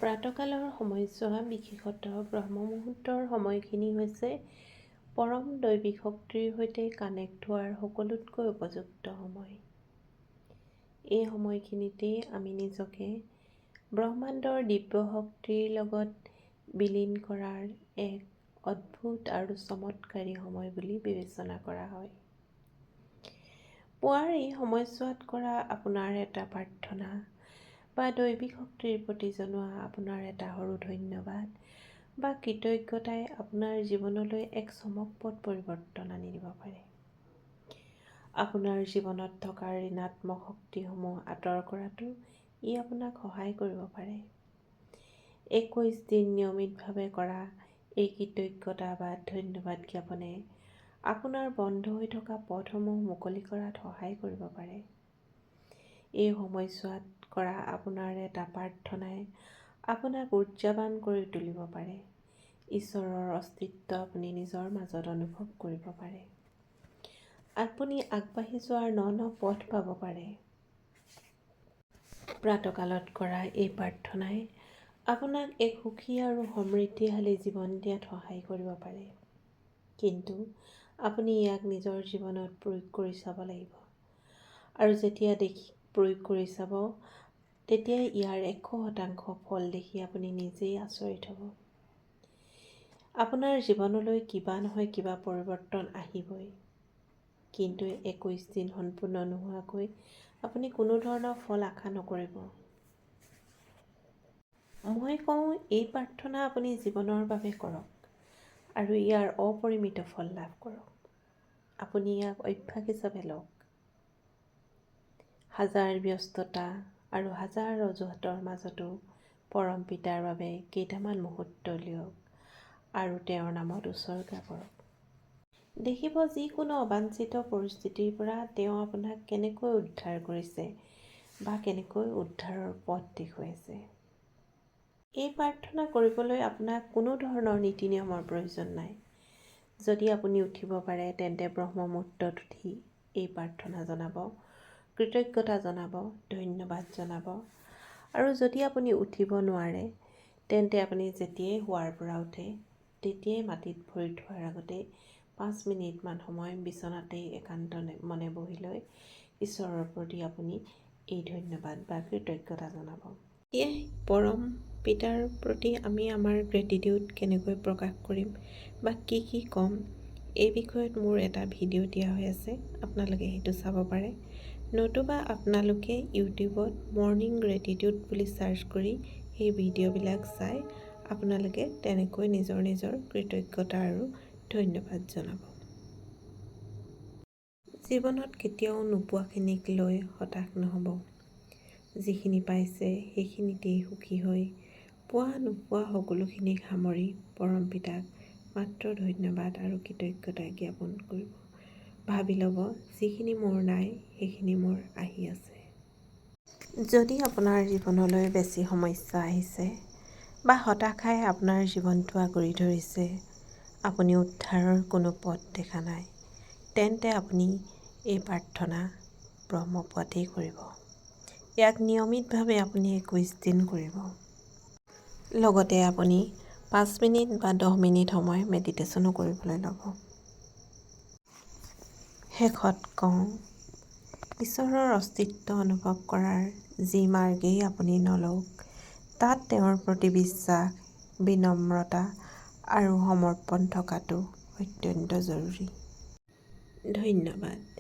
প্ৰাতঃকালৰ সময়ছোৱা বিশেষতঃ ব্ৰহ্মমুহূৰ্তৰ সময়খিনি হৈছে পৰম দৈবিক শক্তিৰ সৈতে কানেক্ট হোৱাৰ সকলোতকৈ উপযুক্ত সময়। এই সময়খিনিতেই আমি নিজকে ব্ৰহ্মাণ্ডৰ দিব্য শক্তিৰ লগত বিলীন কৰাৰ এক অদ্ভুত আৰু চমৎকাৰী সময় বুলি বিবেচনা কৰা হয়। পুৱাৰ এই সময়ছোৱাত কৰা আপোনাৰ এটা প্ৰাৰ্থনা বা দৈবিক শক্তিৰ প্ৰতি জনোৱা আপোনাৰ এটা সৰু ধন্যবাদ বা কৃতজ্ঞতাই আপোনাৰ জীৱনলৈ এক চমকপ্ৰদ পৰিৱৰ্তন আনি দিব পাৰে। আপোনাৰ জীৱনত থকা ঋণাত্মক শক্তিসমূহ আঁতৰ কৰাটো ই আপোনাক সহায় কৰিব পাৰে। 21 দিন নিয়মিতভাৱে কৰা এই কৃতজ্ঞতা বা ধন্যবাদ জ্ঞাপনে আপোনাৰ বন্ধ হৈ থকা পথসমূহ মুকলি কৰাত সহায় কৰিব পাৰে। এই সময়ছোৱাত কৰা আপোনাৰ এটা প্ৰাৰ্থনাই আপোনাক উৰ্জাবান কৰি তুলিব পাৰে। ঈশ্বৰৰ অস্তিত্ব আপুনি নিজৰ মাজত অনুভৱ কৰিব পাৰে। আপুনি আগবাঢ়ি যোৱাৰ ন পথ পাব পাৰে। প্ৰাতঃকালত কৰা এই প্ৰাৰ্থনাই আপোনাক এক সুখী আৰু সমৃদ্ধিশালী জীৱন দিয়াত সহায় কৰিব পাৰে। কিন্তু আপুনি ইয়াক নিজৰ জীৱনত প্ৰয়োগ কৰি চাব লাগিব। আৰু যেতিয়া প্ৰয়োগ কৰি চাব, তেতিয়া ইয়াৰ 100% ফল দেখি আপুনি নিজেই আচৰিত হ'ব। আপোনাৰ জীৱনলৈ কিবা নহয় কিবা পৰিৱৰ্তন আহিবই। কিন্তু 21 দিন সম্পূৰ্ণ নোহোৱাকৈ আপুনি কোনো ধৰণৰ ফল আশা নকৰিব। মই কওঁ, এই প্ৰাৰ্থনা আপুনি জীৱনৰ বাবে কৰক আৰু ইয়াৰ অপৰিমিত ফল লাভ কৰক। আপুনি ইয়াক অভ্যাস হিচাপে লওক। হাজাৰ ব্যস্ততা আৰু হাজাৰ অজুহাতৰ মাজতো পৰম পিতাৰ বাবে কেইটামান মুহূৰ্ত উলিয়াওক আৰু তেওঁৰ নামত উৎসৰ্গা কৰক। দেখিব যিকোনো অবাঞ্ছিত পৰিস্থিতিৰ পৰা তেওঁ আপোনাক কেনেকৈ উদ্ধাৰ কৰিছে বা কেনেকৈ উদ্ধাৰৰ পথ দেখুৱাইছে। এই প্ৰাৰ্থনা কৰিবলৈ আপোনাক কোনো ধৰণৰ নীতি নিয়মৰ প্ৰয়োজন নাই। যদি আপুনি উঠিব পাৰে, তেন্তে ব্ৰহ্মমুহূৰ্তত উঠি এই প্ৰাৰ্থনা জনাব, কৃতজ্ঞতা জনাব, ধন্যবাদ জনাব। আৰু যদি আপুনি উঠিব নোৱাৰে, তেন্তে আপুনি যেতিয়াই শোৱাৰ পৰা উঠে, তেতিয়াই মাটিত ভৰি থোৱাৰ আগতে 5 মিনিটমান সময় বিচনাতেই একান্ত মনে বহি লৈ ঈশ্বৰৰ প্ৰতি আপুনি এই ধন্যবাদ বা কৃতজ্ঞতা জনাব। এয়াই পৰম পিতাৰ প্ৰতি আমি আমাৰ গ্ৰেটিটিউড কেনেকৈ প্ৰকাশ কৰিম বা কি ক'ম, এই বিষয়ত মোৰ এটা ভিডিঅ' দিয়া হৈ আছে, আপোনালোকে সেইটো চাব পাৰে। নতুবা আপোনালোকে ইউটিউবত মৰ্ণিং গ্ৰেটিটিউড বুলি চাৰ্চ কৰি সেই ভিডিঅ'বিলাক চাই আপোনালোকে তেনেকৈ নিজৰ কৃতজ্ঞতা আৰু ধন্যবাদ জনাব। জীৱনত কেতিয়াও নোপোৱাখিনিক লৈ হতাশ নহ'ব। যিখিনি পাইছে সেইখিনিতেই সুখী হৈ পোৱা নোপোৱা সকলোখিনিক সামৰি পৰম পিতাক মাত্ৰ ধন্যবাদ আৰু কৃতজ্ঞতা জ্ঞাপন কৰিব। ভাবি ল'ব, যিখিনি মোৰ নাই সেইখিনি মোৰ আহি আছে। যদি আপোনাৰ জীৱনলৈ বেছি সমস্যা আহিছে বা হতাশাই আপোনাৰ জীৱনটো আগুৰি ধৰিছে, আপুনি উদ্ধাৰৰ কোনো পথ দেখা নাই, তেন্তে আপুনি এই প্ৰাৰ্থনা ব্ৰহ্মপুৱাতেই কৰিব। ইয়াক নিয়মিতভাৱে আপুনি 21 দিন কৰিব। লগতে আপুনি 5 মিনিট বা 10 মিনিট সময় মেডিটেশ্যনো কৰিবলৈ ল'ব। শেষত কওঁ, ঈশ্বৰৰ অস্তিত্ব অনুভৱ কৰাৰ যি মাৰ্গেই আপুনি নলওক, তাত তেওঁৰ প্ৰতি বিশ্বাস, বিনম্ৰতা আৰু সমৰ্পণ থকাটো অত্যন্ত জৰুৰী। ধন্যবাদ।